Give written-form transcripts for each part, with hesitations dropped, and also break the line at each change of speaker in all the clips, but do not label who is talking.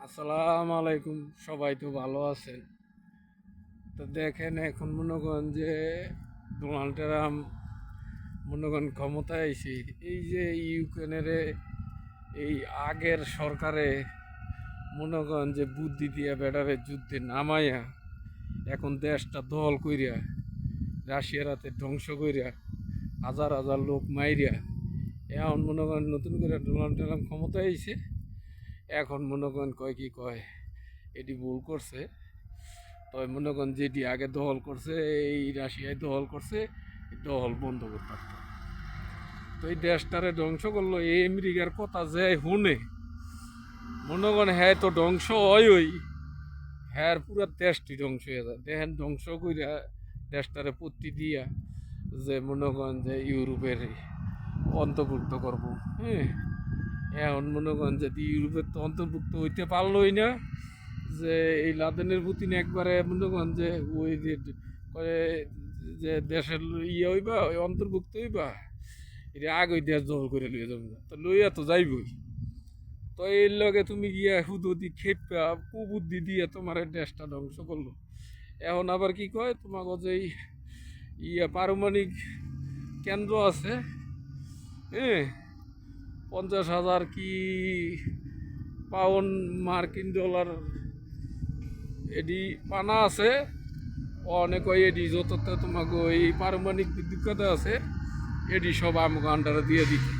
আসসালামু আলাইকুম। সবাই তো ভালো আছেন? তো দেখেন, এখন মনে করেন যে ডোনাল্ড ট্রাম্প মনে করেন ক্ষমতায় আইছে। এই যে ইউক্রেনের এই আগের সরকারে মনে করেন যে বুদ্ধি দিয়া বেড়ারে যুদ্ধে নামাইয়া এখন দেশটা দখল কইরা রাশিয়ার হাতে ধ্বংস কইরা হাজার হাজার লোক মাইরিয়া এখন মনে করেন নতুন করে ডোনাল্ড ট্রাম্প ক্ষমতায় আইছে। এখন মনে করেন কয় কি কয় এটি ভুল করছে। তবে মনে করেন যেটি আগে দখল করছে, এই রাশিয়ায় দখল করছে, এই দখল বন্ধ করতে পারত। তো এই দেশটারে ধ্বংস করলো এই আমেরিকার কথা যে শুনে মনে করেন হ্যাঁ তো ধ্বংস হয়, হ্যাঁ পুরো দেশটি ধ্বংস হয়ে যায়। দেখেন ধ্বংস কইরা দেশটারে পত্তি দিয়া যে মনে করেন যে ইউরোপের অন্তর্ভুক্ত করব। হ্যাঁ, এখন মনে করেন যে ইউরোপের তো অন্তর্ভুক্ত হইতে পারলোই না, যে এই লাদেনের পুতিন একবারে মনে করেন যে ওই যে কয়ে যে দেশের ইয়ে হইবা ওই অন্তর্ভুক্ত হইবা, এটা আগে ওই দেশ দখল করে লইয়া যাবে না, তো লইয়া তো যাইবই। তো এর লগে তুমি গিয়া হুদুদি খেপা কুবুদ্ধি দিয়ে তোমার এই দেশটা ধ্বংস করলো। এখন আবার কি কয় তোমাকে যে ইয়া পারমাণবিক কেন্দ্র আছে, হ্যাঁ, 50,000 কি পাউন্ড মার্কিন ডলার এডি পানা আছে। অনেক ওই এডি যত তোমাকে ওই পারমাণবিক বিদ্যুৎ কথা আছে এডি সব আমাকে আন্ডারে দিয়ে দিতে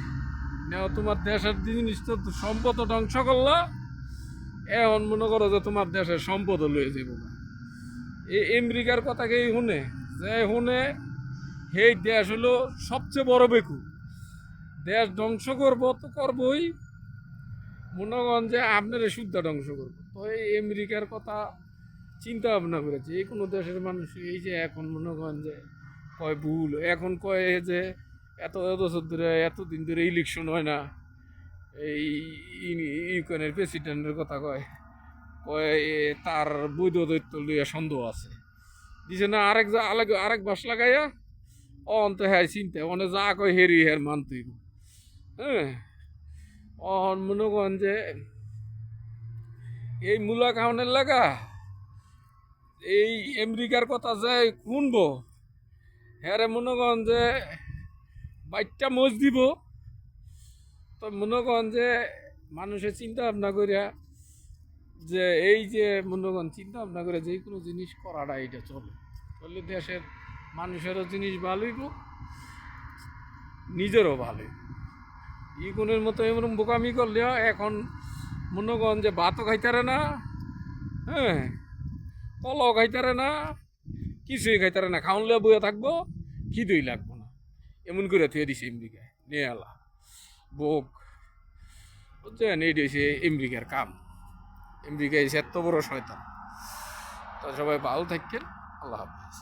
নেও। তোমার দেশের জিনিস তো সম্পদ ধ্বংস করলা, এখন মনে করো যে তোমার দেশের সম্পদও লয়ে যাবো না। এই আমেরিকার কথাকেই শুনে যে শুনে সেই দেশ হলো সবচেয়ে বড় বেকু। দেশ ধ্বংস করবো তো করবোই, মনে করেন যে আপনার শুদ্ধ ধ্বংস করবো। তো এই আমেরিকার কথা চিন্তা ভাবনা করেছে এই কোনো দেশের মানুষ। এই যে এখন মনে করেন যে কয় ভুল, এখন কয় যে এত বছর ধরে এতদিন ধরে ইলেকশন হয় না, এই ইউক্রেনের প্রেসিডেন্টের কথা কয় কয় তার বৈধ দায়িত্ব লইয়া সন্দেহ আছে। দিছে না আরেক আরেক বাস লাগাইয়া অন্ত হ্যাঁ চিন্তা মানে যা কয় হেরি হের মানতেই। হ্যাঁ, মনে করেন যে এই মূলা খাওয়ানোর লাগা এই আমেরিকার কথা যে শুনবো, হ্যাঁ মনে করেন যে বাইকটা মজ দিব। তো মনে করেন যে মানুষের চিন্তা ভাবনা করিয়া যে এই যে মনে করেন চিন্তা ভাবনা করে যে কোনো জিনিস করাটা এটা চলে চললে দেশের মানুষেরও জিনিস ভালো হইব, নিজেরও ভালো হইব। ইগুনের মতো এমন বোকামি করলে এখন মনে করেন যে ভাতও খাইতারে না, হ্যাঁ, কলাও খাইতারে না, কিছুই খাইতারে না, খাওয়ানলে বইয়া থাকবো, খিদেই লাগবো না, এমন করে থুয়ে দিছে আমেরিকায় নিয়ে আলা বোক। বুঝছেন, এইটা হচ্ছে আমেরিকার কাম। আমেরিকা এত বড় শয়তান। তো সবাই ভালো থাকেন। আল্লাহ হাফেজ।